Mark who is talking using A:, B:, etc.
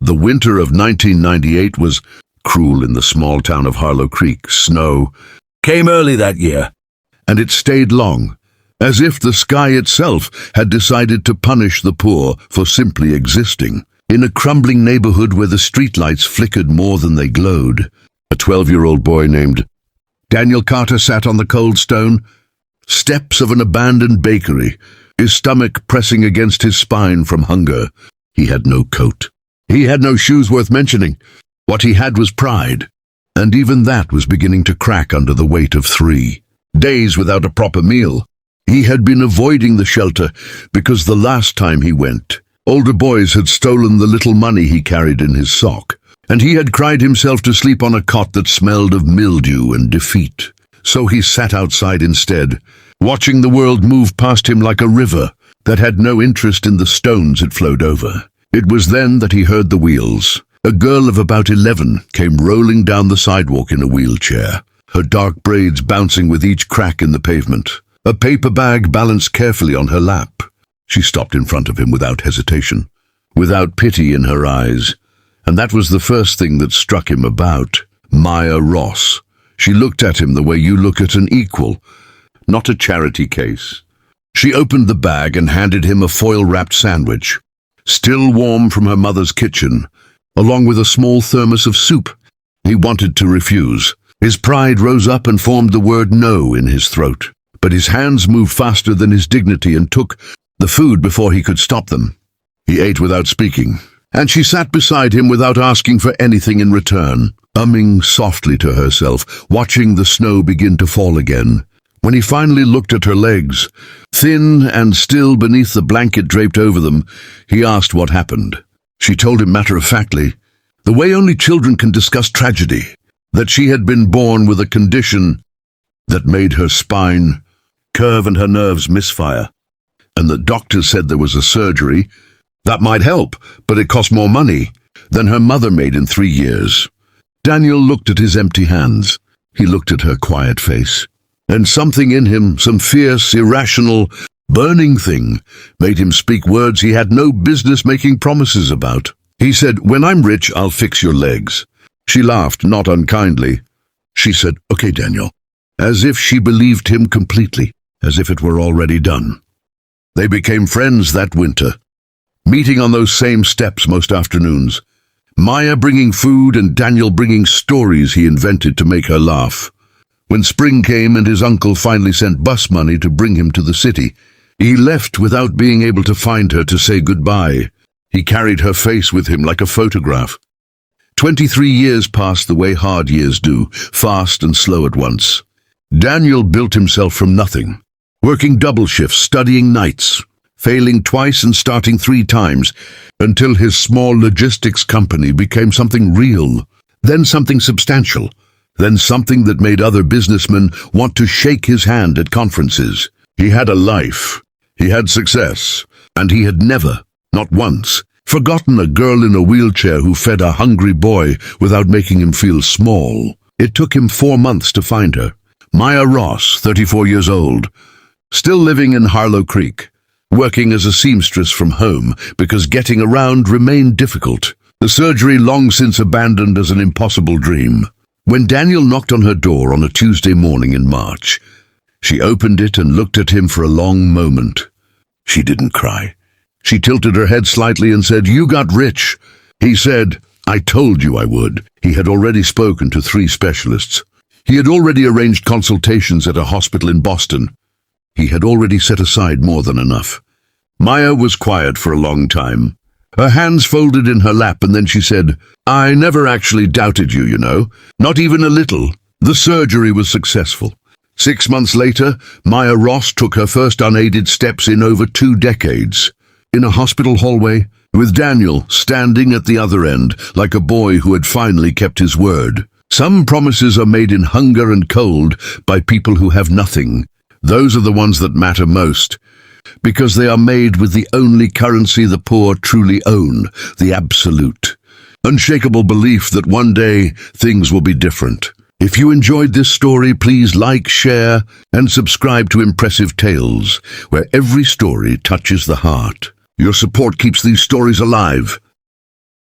A: The winter of 1998 was cruel in the small town of Harlow Creek. Snow came early that year, and it stayed long, as if the sky itself had decided to punish the poor for simply existing. In a crumbling neighborhood where the streetlights flickered more than they glowed, a 12-year-old boy named Daniel Carter sat on the cold stone steps of an abandoned bakery, his stomach pressing against his spine from hunger. He had no coat. He had no shoes worth mentioning. What he had was pride, and even that was beginning to crack under the weight of 3 days without a proper meal. He had been avoiding the shelter because the last time he went, older boys had stolen the little money he carried in his sock, and he had cried himself to sleep on a cot that smelled of mildew and defeat. So he sat outside instead, watching the world move past him like a river that had no interest in the stones it flowed over. It was then that he heard the wheels. A girl of about 11 came rolling down the sidewalk in a wheelchair, her dark braids bouncing with each crack in the pavement. A paper bag balanced carefully on her lap. She stopped in front of him without hesitation, without pity in her eyes, and that was the first thing that struck him about Maya Ross. She looked at him the way you look at an equal, not a charity case. She opened the bag and handed him a foil-wrapped sandwich, still warm from her mother's kitchen, along with a small thermos of soup. He wanted to refuse. His pride rose up and formed the word no in his throat, but his hands moved faster than his dignity and took the food before he could stop them. He ate without speaking, and she sat beside him without asking for anything in return, humming softly to herself, watching the snow begin to fall again. When he finally looked at her legs, thin and still beneath the blanket draped over them, he asked what happened. She told him matter-of-factly, the way only children can discuss tragedy, that she had been born with a condition that made her spine curve and her nerves misfire, and that doctors said there was a surgery that might help, but it cost more money than her mother made in 3 years. Daniel looked at his empty hands. He looked at her quiet face, and something in him, some fierce, irrational, burning thing, made him speak words he had no business making promises about. He said, "When I'm rich, I'll fix your legs." She laughed, not unkindly. She said, "Okay, Daniel," as if she believed him completely, as if it were already done. They became friends that winter, meeting on those same steps most afternoons, Maya bringing food and Daniel bringing stories he invented to make her laugh. When spring came and his uncle finally sent bus money to bring him to the city, he left without being able to find her to say goodbye. He carried her face with him like a photograph. 23 years passed the way hard years do, fast and slow at once. Daniel built himself from nothing, working double shifts, studying nights, failing twice and starting 3 times, until his small logistics company became something real, then something substantial, then something that made other businessmen want to shake his hand at conferences. He had a life, he had success, and he had never, not once, forgotten a girl in a wheelchair who fed a hungry boy without making him feel small. It took him 4 months to find her. Maya Ross, 34 years old, still living in Harlow Creek, working as a seamstress from home because getting around remained difficult, the surgery long since abandoned as an impossible dream. When Daniel knocked on her door on a Tuesday morning in March, she opened it and looked at him for a long moment. She didn't cry. She tilted her head slightly and said, "You got rich." He said, "I told you I would." He had already spoken to 3 specialists. He had already arranged consultations at a hospital in Boston. He had already set aside more than enough. Maya was quiet for a long time, her hands folded in her lap, and then she said, "I never actually doubted you, you know, not even a little. The surgery was successful." 6 months later, Maya Ross took her first unaided steps in over 2 decades. In a hospital hallway, with Daniel standing at the other end, like a boy who had finally kept his word. Some promises are made in hunger and cold by people who have nothing. Those are the ones that matter most, because they are made with the only currency the poor truly own, the absolute, unshakable belief that one day things will be different. If you enjoyed this story, please like, share, and subscribe to Impressive Tales, where every story touches the heart. Your support keeps these stories alive.